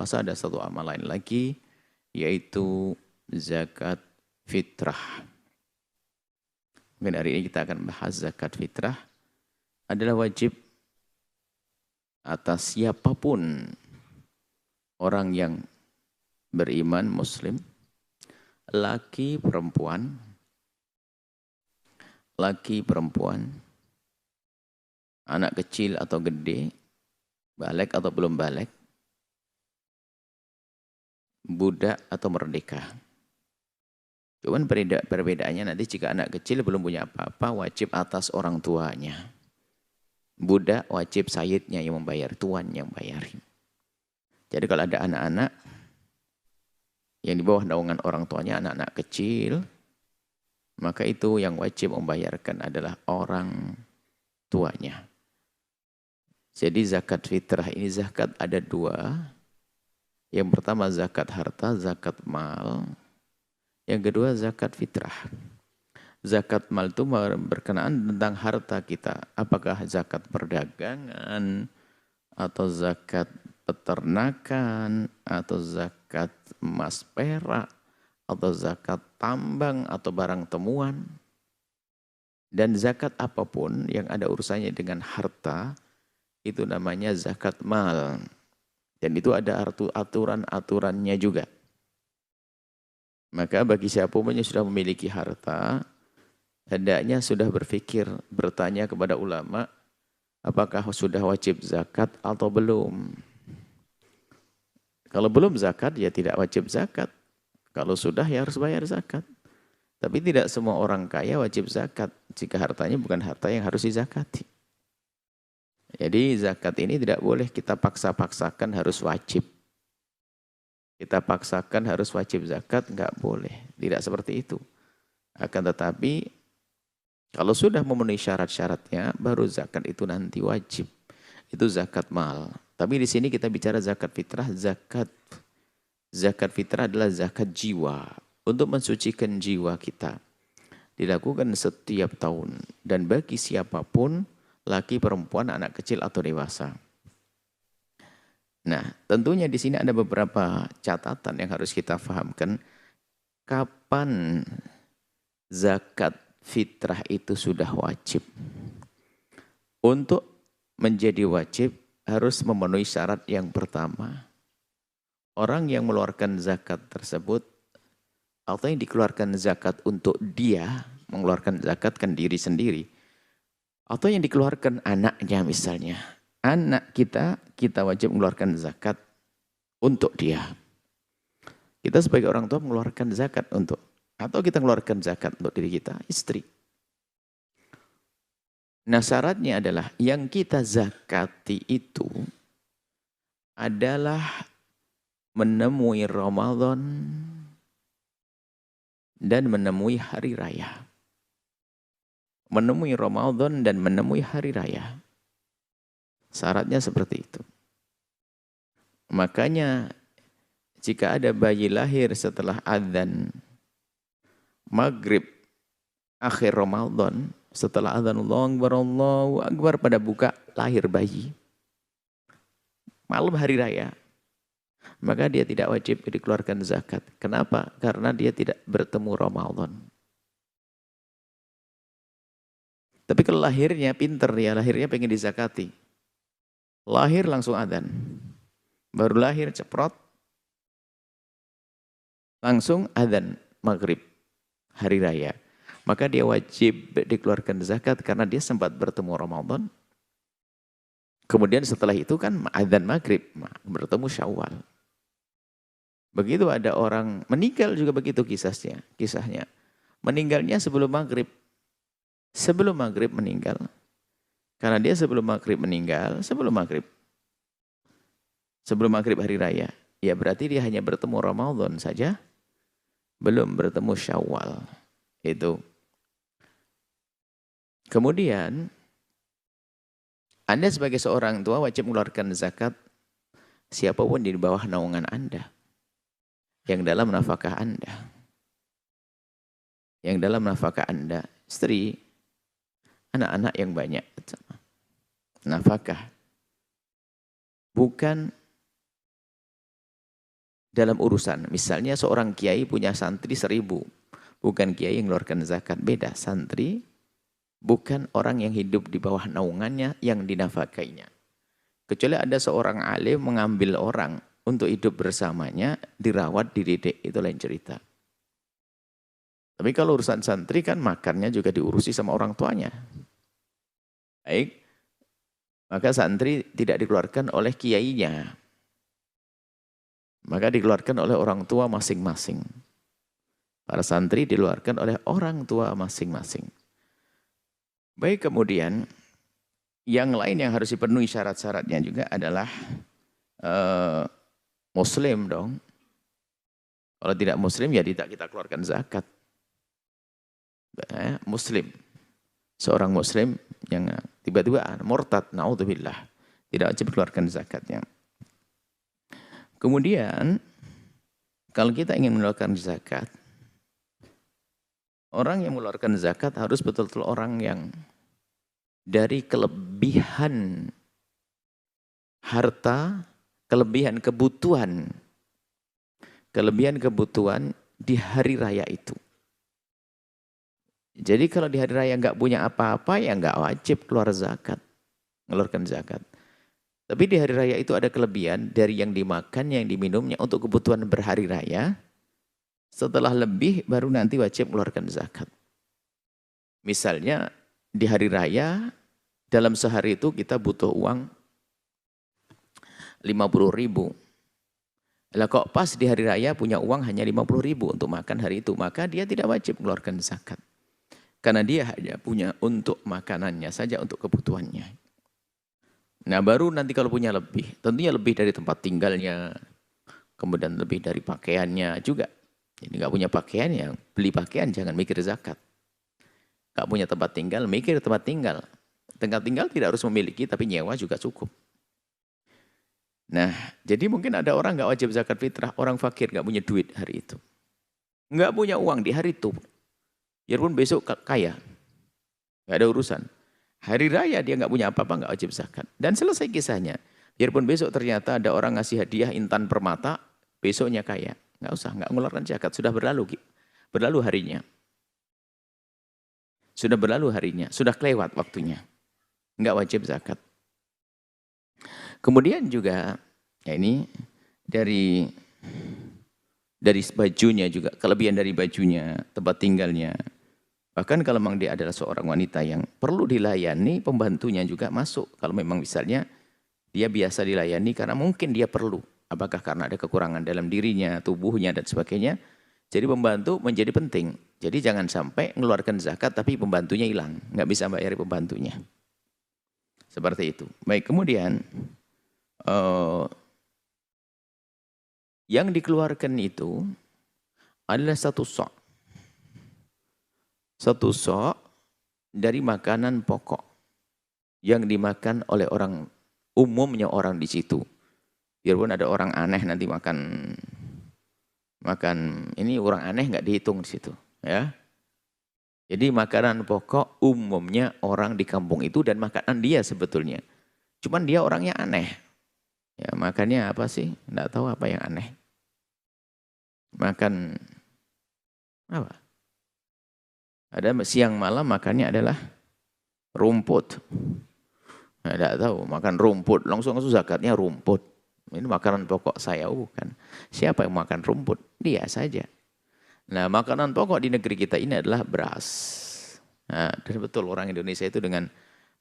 puasa ada satu amal lain lagi, yaitu zakat fitrah. Mungkin hari ini kita akan bahas zakat fitrah adalah wajib atas siapapun orang yang beriman muslim, laki perempuan, anak kecil atau gede, balik atau belum balik, budak atau merdeka. Cuman perbedaannya nanti jika anak kecil belum punya apa-apa, wajib atas orang tuanya. Budak wajib sayyidnya yang membayar, tuan yang bayarin. Jadi kalau ada anak-anak yang di bawah naungan orang tuanya, anak-anak kecil, maka itu yang wajib membayarkan adalah orang tuanya. Jadi zakat fitrah ini zakat ada dua. Yang pertama zakat harta, zakat mal. Yang kedua zakat fitrah. Zakat mal itu berkenaan tentang harta kita. Apakah zakat perdagangan, atau zakat peternakan, atau zakat emas perak, atau zakat tambang, atau barang temuan. Dan zakat apapun yang ada urusannya dengan harta, itu namanya zakat mal. Dan itu ada aturan-aturannya juga. Maka bagi siapapun yang sudah memiliki harta, hendaknya sudah berpikir, bertanya kepada ulama, apakah sudah wajib zakat atau belum. Kalau belum zakat, ya tidak wajib zakat. Kalau sudah, ya harus bayar zakat. Tapi tidak semua orang kaya wajib zakat, jika hartanya bukan harta yang harus dizakati. Jadi zakat ini tidak boleh kita paksa-paksakan harus wajib. Kita paksakan harus wajib zakat, enggak boleh. Tidak seperti itu. Akan tetapi, kalau sudah memenuhi syarat-syaratnya, baru zakat itu nanti wajib. Itu zakat mal. Tapi di sini kita bicara zakat fitrah. Zakat fitrah adalah zakat jiwa. Untuk mensucikan jiwa kita. Dilakukan setiap tahun. Dan bagi siapapun, laki, perempuan, anak kecil, atau dewasa. Nah, tentunya di sini ada beberapa catatan yang harus kita fahamkan. Kapan zakat fitrah itu sudah wajib? Untuk menjadi wajib harus memenuhi syarat yang pertama. Orang yang mengeluarkan zakat tersebut, atau yang dikeluarkan zakat untuk dia, mengeluarkan zakat kan diri sendiri, atau yang dikeluarkan anaknya misalnya. Anak kita wajib mengeluarkan zakat untuk dia. Kita sebagai orang tua mengeluarkan zakat untuk, atau kita mengeluarkan zakat untuk diri kita, istri. Nah syaratnya adalah yang kita zakati itu adalah menemui Ramadan dan menemui hari raya. Menemui Ramadan dan menemui hari raya. Syaratnya seperti itu. Makanya jika ada bayi lahir setelah adzan maghrib akhir Ramadan, setelah adzan Allahu Akbar pada buka lahir bayi malam hari raya, maka dia tidak wajib dikeluarkan zakat. Kenapa? Karena dia tidak bertemu Ramadan. Tapi kalau lahirnya pinter, ya lahirnya pengen dizakati. Lahir langsung adzan. Baru lahir ceprot, langsung adzan maghrib hari raya. Maka dia wajib dikeluarkan zakat karena dia sempat bertemu Ramadan. Kemudian setelah itu kan adzan maghrib, bertemu Syawal. Begitu ada orang meninggal juga begitu kisahnya. Meninggalnya sebelum maghrib. Sebelum maghrib meninggal. Karena dia sebelum maghrib meninggal, sebelum maghrib hari raya. Ya berarti dia hanya bertemu Ramadan saja. Belum bertemu Syawal. Itu. Kemudian, Anda sebagai seorang tua wajib mengeluarkan zakat siapapun di bawah naungan Anda. Yang dalam nafkah Anda. Yang dalam nafkah Anda, istri, anak-anak yang banyak. Nafkah. Bukan dalam urusan. Misalnya seorang kiai punya santri 1000. Bukan kiai yang mengeluarkan zakat. Beda. Santri bukan orang yang hidup di bawah naungannya yang dinafakainya. Kecuali ada seorang alim mengambil orang untuk hidup bersamanya, dirawat, dididik. Itu lain cerita. Tapi kalau urusan santri kan makannya juga diurusi sama orang tuanya. Baik. Maka santri tidak dikeluarkan oleh kiainya. Maka dikeluarkan oleh orang tua masing-masing. Para santri dikeluarkan oleh orang tua masing-masing. Baik, kemudian yang lain yang harus dipenuhi syarat-syaratnya juga adalah Muslim dong. Kalau tidak Muslim ya tidak kita keluarkan zakat. Muslim. Seorang Muslim yang tiba-tiba murtad, naudzubillah. Tidak wajib keluarkan zakatnya. Kemudian, kalau kita ingin mengeluarkan zakat, orang yang mengeluarkan zakat harus betul-betul orang yang dari kelebihan harta, kelebihan kebutuhan di hari raya itu. Jadi kalau di hari raya nggak punya apa-apa, ya nggak wajib keluar zakat, mengeluarkan zakat. Tapi di hari raya itu ada kelebihan dari yang dimakan, yang diminumnya untuk kebutuhan berhari raya. Setelah lebih baru nanti wajib mengeluarkan zakat. Misalnya di hari raya dalam sehari itu kita butuh uang 50.000. Lah kok pas di hari raya punya uang hanya 50.000 untuk makan hari itu, maka dia tidak wajib mengeluarkan zakat. Karena dia hanya punya untuk makanannya saja, untuk kebutuhannya. Nah baru nanti kalau punya lebih, tentunya lebih dari tempat tinggalnya, kemudian lebih dari pakaiannya juga. Jadi nggak punya pakaian ya beli pakaian, jangan mikir zakat. Nggak punya tempat tinggal, mikir tempat tinggal. Tempat tinggal tidak harus memiliki, tapi nyewa juga cukup. Nah jadi mungkin ada orang nggak wajib zakat fitrah, orang fakir nggak punya duit hari itu. Nggak punya uang di hari itu. Biarpun besok kaya, nggak ada urusan. Hari raya dia nggak punya apa-apa, nggak wajib zakat. Dan selesai kisahnya. Biarpun besok ternyata ada orang ngasih hadiah intan permata, besoknya kaya. Nggak usah, nggak mengeluarkan zakat. Sudah berlalu harinya. Sudah berlalu harinya, sudah kelewat waktunya. Nggak wajib zakat. Kemudian juga, ya ini dari bajunya juga, kelebihan dari bajunya, tempat tinggalnya. Bahkan kalau memang dia adalah seorang wanita yang perlu dilayani, pembantunya juga masuk. Kalau memang misalnya dia biasa dilayani karena mungkin dia perlu. Apakah karena ada kekurangan dalam dirinya, tubuhnya, dan sebagainya. Jadi pembantu menjadi penting. Jadi jangan sampai mengeluarkan zakat tapi pembantunya hilang. Nggak bisa bayar pembantunya. Seperti itu. Baik, kemudian yang dikeluarkan itu adalah satu sok. Satu sok dari makanan pokok yang dimakan oleh orang, umumnya orang di situ. Biarpun ada orang aneh nanti makan ini, orang aneh nggak dihitung di situ, ya. Jadi makanan pokok umumnya orang di kampung itu dan makanan dia sebetulnya. Cuman dia orangnya aneh. Ya, makannya apa sih? Nggak tahu apa yang aneh. Makan apa? Ada siang malam makannya adalah rumput. Nah, tidak tahu, makan rumput. Langsung zakatnya rumput. Ini makanan pokok saya, bukan. Siapa yang makan rumput? Dia saja. Nah, makanan pokok di negeri kita ini adalah beras. Nah, dan betul orang Indonesia itu dengan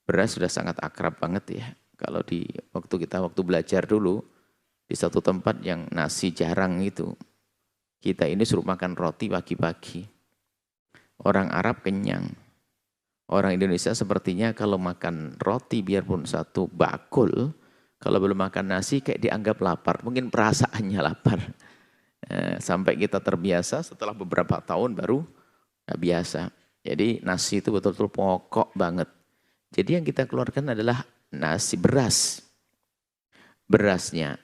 beras sudah sangat akrab banget ya. Kalau di waktu belajar dulu, di satu tempat yang nasi jarang itu, kita ini suruh makan roti pagi-pagi. Orang Arab kenyang. Orang Indonesia sepertinya kalau makan roti biarpun satu bakul, kalau belum makan nasi kayak dianggap lapar. Mungkin perasaannya lapar. Sampai kita terbiasa, setelah beberapa tahun baru biasa. Jadi nasi itu betul-betul pokok banget. Jadi yang kita keluarkan adalah nasi beras. Berasnya.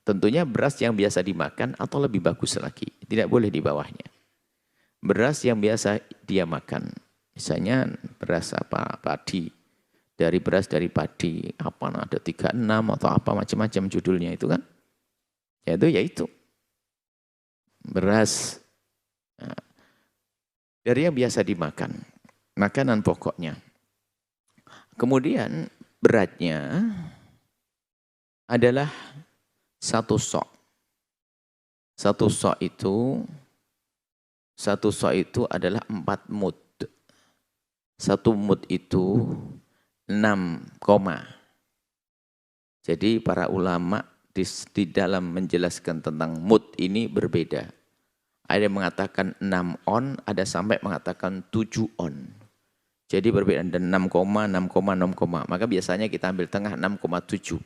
Tentunya beras yang biasa dimakan atau lebih bagus lagi. Tidak boleh di bawahnya. Beras yang biasa dia makan. Misalnya beras apa, padi. Dari beras dari padi. Apa ada 36 atau apa macam-macam judulnya itu kan. Ya itu. beras, nah, dari yang biasa dimakan, makanan pokoknya. Kemudian beratnya adalah 1 sok. 1 sok itu adalah 4 mud. 1 mud itu 6 koma. Jadi para ulama di dalam menjelaskan tentang mud ini berbeda. Ada yang mengatakan 6 on, ada sampai mengatakan 7 on. Jadi berbeda, dan 6, 6, 6. Maka biasanya kita ambil tengah 6,7.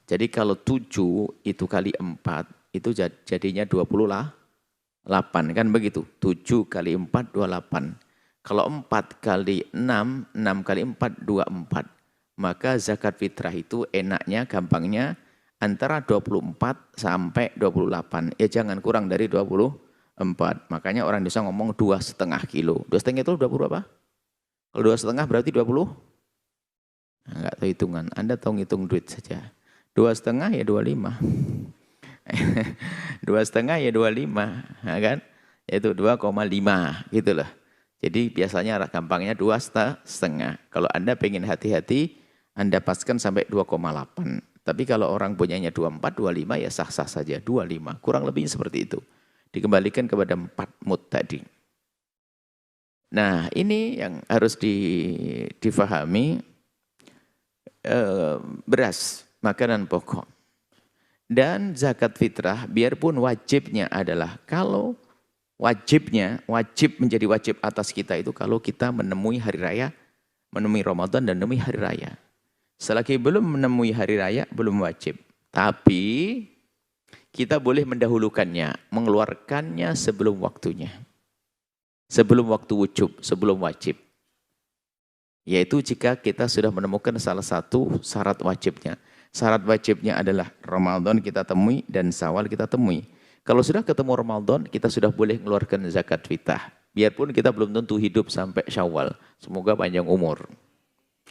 Jadi kalau 7 itu kali 4, itu jadinya 28, kan begitu. 7 kali 4, 28. Kalau 4 kali 6, 6 kali 4, 24. Maka zakat fitrah itu enaknya, gampangnya, antara 24 sampai 28. Ya jangan kurang dari 24. Makanya orang bisa ngomong 2,5 kilo. 2,5 itu 20 apa? Kalau 2,5 berarti 20? Nah, enggak tahu hitungan. Anda tahu ngitung duit saja. 2,5 ya 25. 2,5 ya 25, nah, kan? Yaitu 2,5 gitu loh. Jadi biasanya gampangnya 2,5. Kalau Anda pengen hati-hati, Anda paskan sampai 2,8. Tapi kalau orang punyanya 24, 25 ya sah-sah saja. 25, kurang lebih seperti itu. Dikembalikan kepada 4 mud tadi. Nah, ini yang harus difahami, beras, makanan pokok. Dan zakat fitrah, biarpun wajibnya adalah, kalau wajib menjadi wajib atas kita itu kalau kita menemui hari raya, menemui Ramadan dan menemui hari raya. Selagi belum menemui hari raya, belum wajib. Tapi kita boleh mendahulukannya, mengeluarkannya sebelum waktunya. Sebelum waktu wujub, sebelum wajib. Yaitu jika kita sudah menemukan salah satu syarat wajibnya. Syarat wajibnya adalah Ramadan kita temui dan Syawal kita temui. Kalau sudah ketemu Ramadan, kita sudah boleh mengeluarkan zakat fitrah. Biarpun kita belum tentu hidup sampai Syawal. Semoga panjang umur.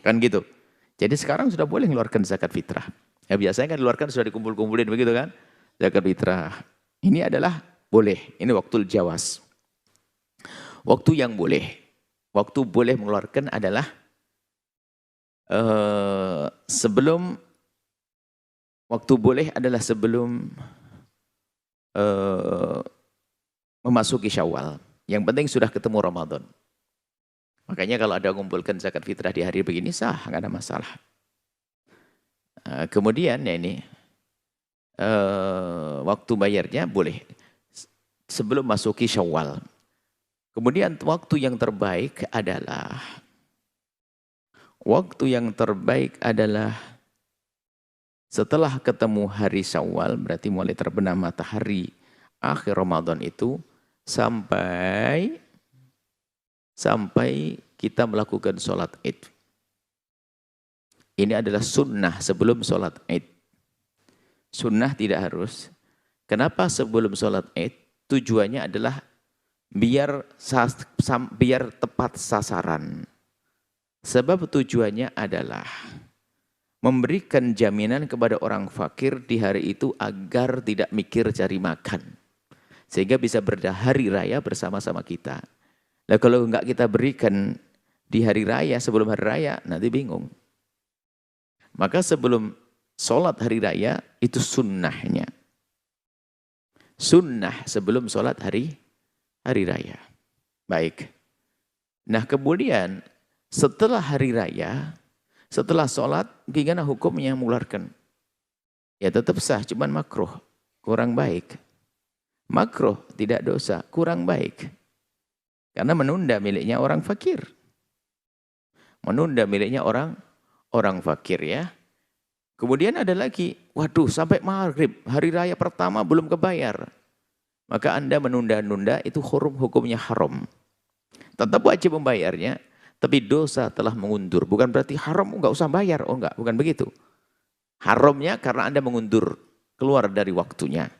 Kan gitu. Jadi sekarang sudah boleh mengeluarkan zakat fitrah. Ya biasanya kan dikeluarkan sudah dikumpul-kumpulin begitu kan. Zakat fitrah. Ini adalah boleh. Ini waktu jawas. Waktu yang boleh. Waktu boleh mengeluarkan adalah sebelum, waktu boleh adalah sebelum memasuki Syawal. Yang penting sudah ketemu Ramadan. Makanya kalau ada mengumpulkan zakat fitrah di hari begini sah, nggak ada masalah. Kemudian ya ini waktu bayarnya boleh sebelum masuki Syawal. Kemudian waktu yang terbaik adalah setelah ketemu hari Syawal, berarti mulai terbenam matahari akhir Ramadan itu sampai kita melakukan sholat Id. Ini adalah sunnah sebelum sholat Id. Sunnah tidak harus. Kenapa sebelum sholat Id? Tujuannya adalah biar tepat sasaran. Sebab tujuannya adalah memberikan jaminan kepada orang fakir di hari itu agar tidak mikir cari makan. Sehingga bisa berhari raya bersama-sama kita. Nah kalau enggak kita berikan di hari raya, sebelum hari raya, nanti bingung. Maka sebelum sholat hari raya, itu sunnahnya. Sunnah sebelum sholat hari raya. Baik. Nah kemudian setelah hari raya, setelah sholat, gimana hukumnya mengeluarkan? Ya tetap sah, cuman makruh, kurang baik. Makruh, tidak dosa, kurang baik. Karena menunda miliknya orang fakir. Menunda miliknya orang fakir ya. Kemudian ada lagi, waduh sampai maghrib, hari raya pertama belum kebayar. Maka Anda menunda-nunda itu hukumnya haram. Tetap wajib membayarnya, tapi dosa telah mengundur. Bukan berarti haram enggak usah bayar, oh enggak, bukan begitu. Haramnya karena Anda mengundur, keluar dari waktunya.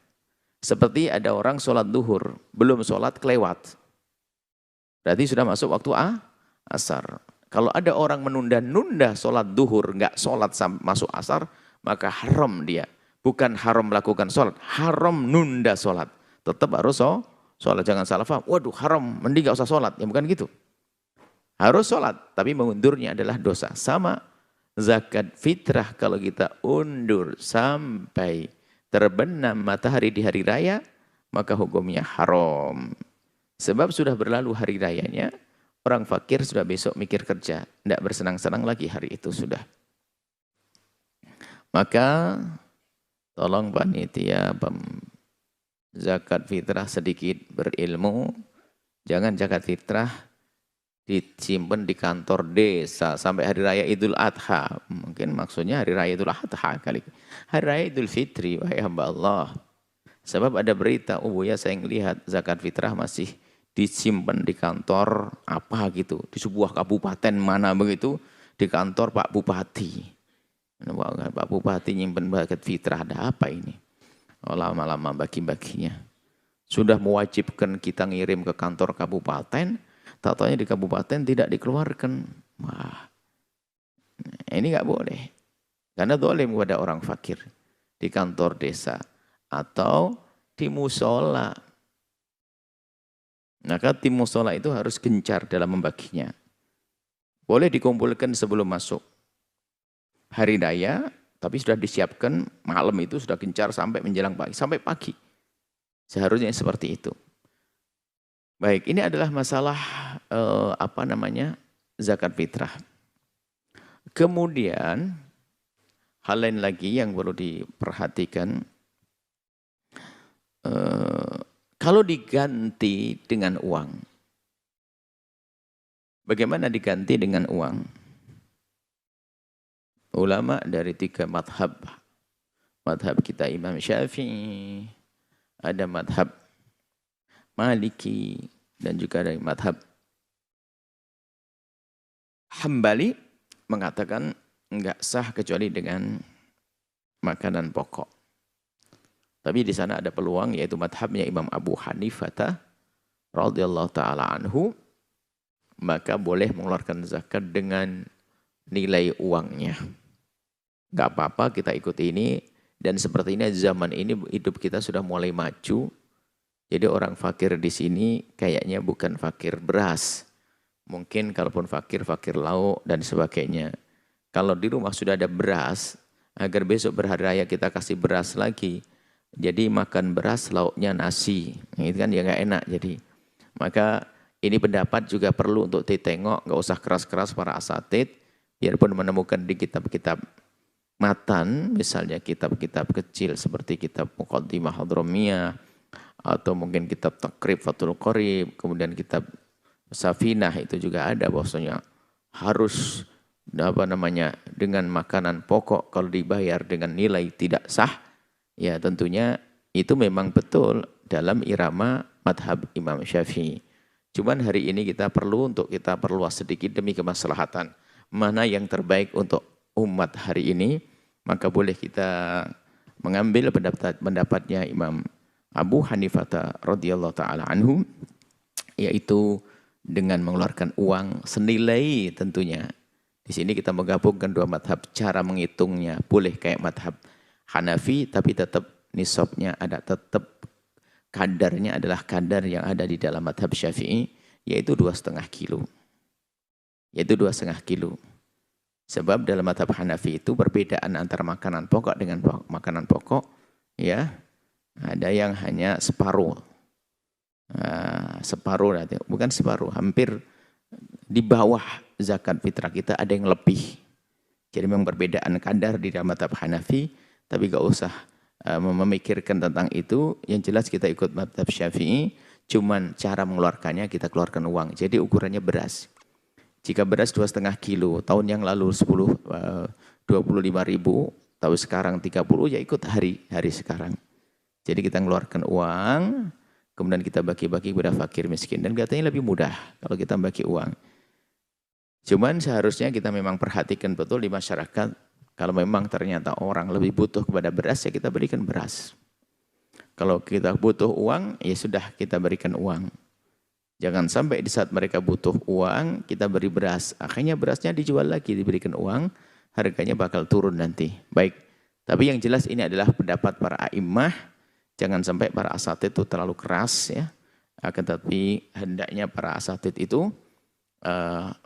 Seperti ada orang sholat duhur, belum sholat kelewat. Berarti sudah masuk waktu asar. Kalau ada orang menunda-nunda sholat duhur, enggak sholat masuk asar, maka haram dia. Bukan haram melakukan sholat, haram nunda sholat. Tetap harus sholat. Jangan salah paham. Waduh haram, mending gak usah sholat. Ya bukan gitu. Harus sholat, tapi mengundurnya adalah dosa. Sama zakat fitrah kalau kita undur sampai terbenam matahari di hari raya, maka hukumnya haram. Sebab sudah berlalu hari rayanya, orang fakir sudah besok mikir kerja. Tidak bersenang-senang lagi hari itu sudah. Maka tolong panitia zakat fitrah sedikit berilmu. Jangan zakat fitrah disimpan di kantor desa sampai hari raya Idul Adha. Mungkin maksudnya hari raya Idul Adha kali. Hari raya Idul Fitri, wahai hamba Allah. Sebab ada berita, ya saya ngelihat zakat fitrah masih disimpan di kantor apa gitu. Di sebuah kabupaten mana begitu, di kantor Pak Bupati. Pak Bupati nyimpen zakat fitrah, ada apa ini? Oh, lama-lama bagi-baginya. Sudah mewajibkan kita ngirim ke kantor kabupaten, tak taunya di kabupaten tidak dikeluarkan. Wah, ini nggak boleh. Karena dolim kepada orang fakir. Di kantor desa. Atau di musola. Maka tim musola itu harus gencar dalam membaginya. Boleh dikumpulkan sebelum masuk hari raya, tapi sudah disiapkan malam itu sudah gencar sampai menjelang pagi. Sampai pagi. Seharusnya seperti itu. Baik, ini adalah masalah zakat fitrah. Kemudian hal lain lagi yang perlu diperhatikan, kalau diganti dengan uang, bagaimana diganti dengan uang? Ulama dari 3 madhab. Madhab kita Imam Syafi'i, ada madhab Maliki, dan juga dari madhab Hambali mengatakan enggak sah kecuali dengan makanan pokok. Tapi di sana ada peluang, yaitu madhabnya Imam Abu Hanifah radhiyallahu taala anhu, maka boleh mengeluarkan zakat dengan nilai uangnya. Enggak apa-apa kita ikut ini, dan sepertinya zaman ini hidup kita sudah mulai maju. Jadi orang fakir di sini kayaknya bukan fakir beras. Mungkin kalaupun fakir lauk dan sebagainya. Kalau di rumah sudah ada beras, agar besok berhari raya kita kasih beras lagi. Jadi makan beras, lauknya nasi. Itu kan ya nggak enak jadi. Maka ini pendapat juga perlu untuk ditengok, nggak usah keras-keras para asatid. Biarpun menemukan di kitab-kitab matan, misalnya kitab-kitab kecil seperti kitab Muqaddimah Hadramiyah, atau mungkin kitab Takrib Fathul Qorib, kemudian kitab Safinah itu juga ada bahwasanya harus dengan makanan pokok kalau dibayar dengan nilai tidak sah, ya tentunya itu memang betul dalam irama madhab Imam Syafi'i. Cuman hari ini kita perlu untuk kita perluas sedikit demi kemaslahatan. Mana yang terbaik untuk umat hari ini, maka boleh kita mengambil pendapatnya Imam Abu Hanifah radhiyallahu taala anhu, yaitu dengan mengeluarkan uang senilai tentunya. Di sini kita menggabungkan dua madhab, cara menghitungnya boleh kayak madhab Hanafi, tapi tetap nisabnya ada, tetap kadarnya adalah kadar yang ada di dalam madhab Syafi'i, yaitu 2,5 kilo. Yaitu 2,5 kilo. Sebab dalam madhab Hanafi itu perbedaan antara makanan pokok dengan makanan pokok, ya, ada yang hanya separuh. Separuh, bukan separuh, hampir di bawah zakat fitrah kita ada yang lebih. Jadi memang perbedaan kadar di dalam madhab Hanafi, tapi gak usah memikirkan tentang itu. Yang jelas kita ikut madhab Syafi'i, cuman cara mengeluarkannya kita keluarkan uang. Jadi ukurannya beras. Jika beras 2,5 kilo, tahun yang lalu 25.000, tahun sekarang 30, ya ikut hari sekarang. Jadi kita mengeluarkan uang, kemudian kita bagi-bagi kepada fakir miskin. Dan katanya lebih mudah kalau kita bagi uang. Cuman seharusnya kita memang perhatikan betul di masyarakat. Kalau memang ternyata orang lebih butuh kepada beras, ya kita berikan beras. Kalau kita butuh uang, ya sudah kita berikan uang. Jangan sampai di saat mereka butuh uang, kita beri beras. Akhirnya berasnya dijual lagi, diberikan uang, harganya bakal turun nanti. Baik, tapi yang jelas ini adalah pendapat para a'immah. Jangan sampai para asatid itu terlalu keras ya. Akan tetapi hendaknya para asatid itu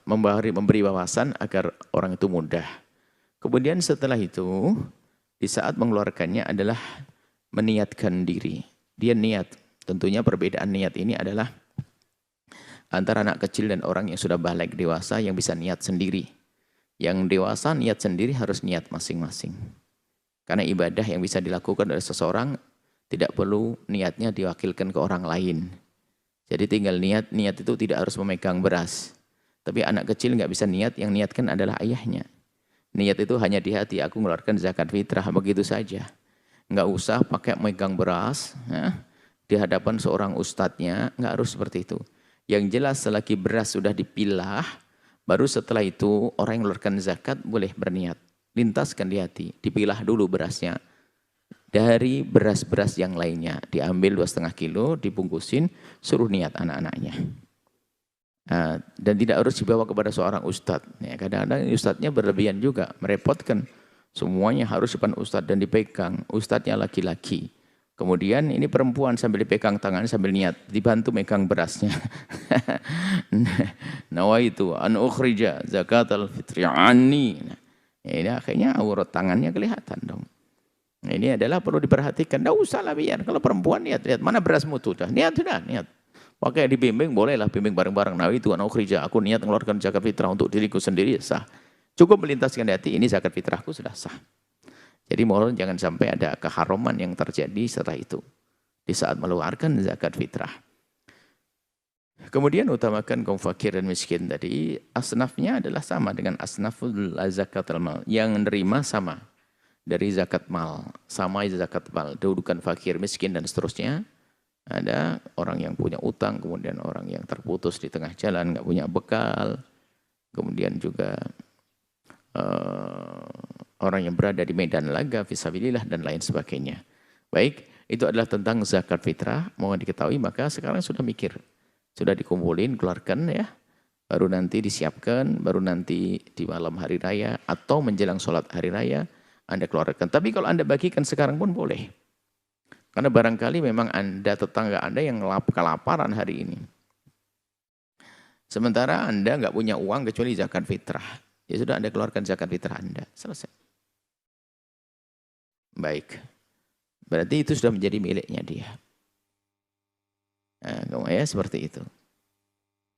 memberi wawasan agar orang itu mudah. Kemudian setelah itu, di saat mengeluarkannya adalah meniatkan diri. Dia niat. Tentunya perbedaan niat ini adalah antara anak kecil dan orang yang sudah balik dewasa yang bisa niat sendiri. Yang dewasa niat sendiri harus niat masing-masing. Karena ibadah yang bisa dilakukan oleh seseorang tidak perlu niatnya diwakilkan ke orang lain. Jadi tinggal niat itu tidak harus memegang beras. Tapi anak kecil nggak bisa niat, yang niatkan adalah ayahnya. Niat itu hanya di hati, aku mengeluarkan zakat fitrah, begitu saja. Nggak usah pakai megang beras, ya, di hadapan seorang ustadznya, nggak harus seperti itu. Yang jelas selagi beras sudah dipilah, baru setelah itu orang yang mengeluarkan zakat boleh berniat. Lintaskan di hati, dipilah dulu berasnya. Dari beras-beras yang lainnya, diambil 2,5 kilo, dibungkusin, suruh niat anak-anaknya. Dan tidak harus dibawa kepada seorang ustadz. Ya, kadang-kadang ustadznya berlebihan juga, merepotkan. Semuanya harus depan ustadz dan dipegang. Ustadznya laki-laki. Kemudian ini perempuan sambil dipegang tangan sambil niat, dibantu megang berasnya. Nawaitu an ukhrija zakatal fitri anni. Nah, ini akhirnya aurat tangannya kelihatan dong. Nah, ini adalah perlu diperhatikan. Tidak usah lah biar. Kalau perempuan lihat mana berasmu tuh. Niat sudah, niat. Pakai dibimbing, bolehlah bimbing bareng-bareng. Nah itu anak kerja, aku niat mengeluarkan zakat fitrah untuk diriku sendiri, sah. Cukup melintaskan di hati, ini zakat fitrahku sudah sah. Jadi mohon jangan sampai ada keharuman yang terjadi setelah itu. Di saat mengeluarkan zakat fitrah. Kemudian utamakan kaum fakir dan miskin tadi. Asnafnya adalah sama dengan asnaful zakat al-mal. Yang menerima sama. Dari zakat mal. Sama zakat mal. Dudukan fakir, miskin dan seterusnya. Ada orang yang punya utang, kemudian orang yang terputus di tengah jalan, nggak punya bekal. Kemudian juga orang yang berada di medan laga, fisabilillah dan lain sebagainya. Baik, itu adalah tentang zakat fitrah. Mohon diketahui, maka sekarang sudah mikir. Sudah dikumpulin, keluarkan ya. Baru nanti disiapkan, baru nanti di malam hari raya atau menjelang sholat hari raya, Anda keluarkan. Tapi kalau Anda bagikan sekarang pun boleh. Karena barangkali memang Anda, tetangga Anda yang kelaparan hari ini. Sementara Anda nggak punya uang kecuali zakat fitrah. Ya sudah Anda keluarkan zakat fitrah Anda. Selesai. Baik. Berarti itu sudah menjadi miliknya dia. Nah, ya seperti itu.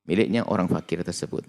Miliknya orang fakir tersebut.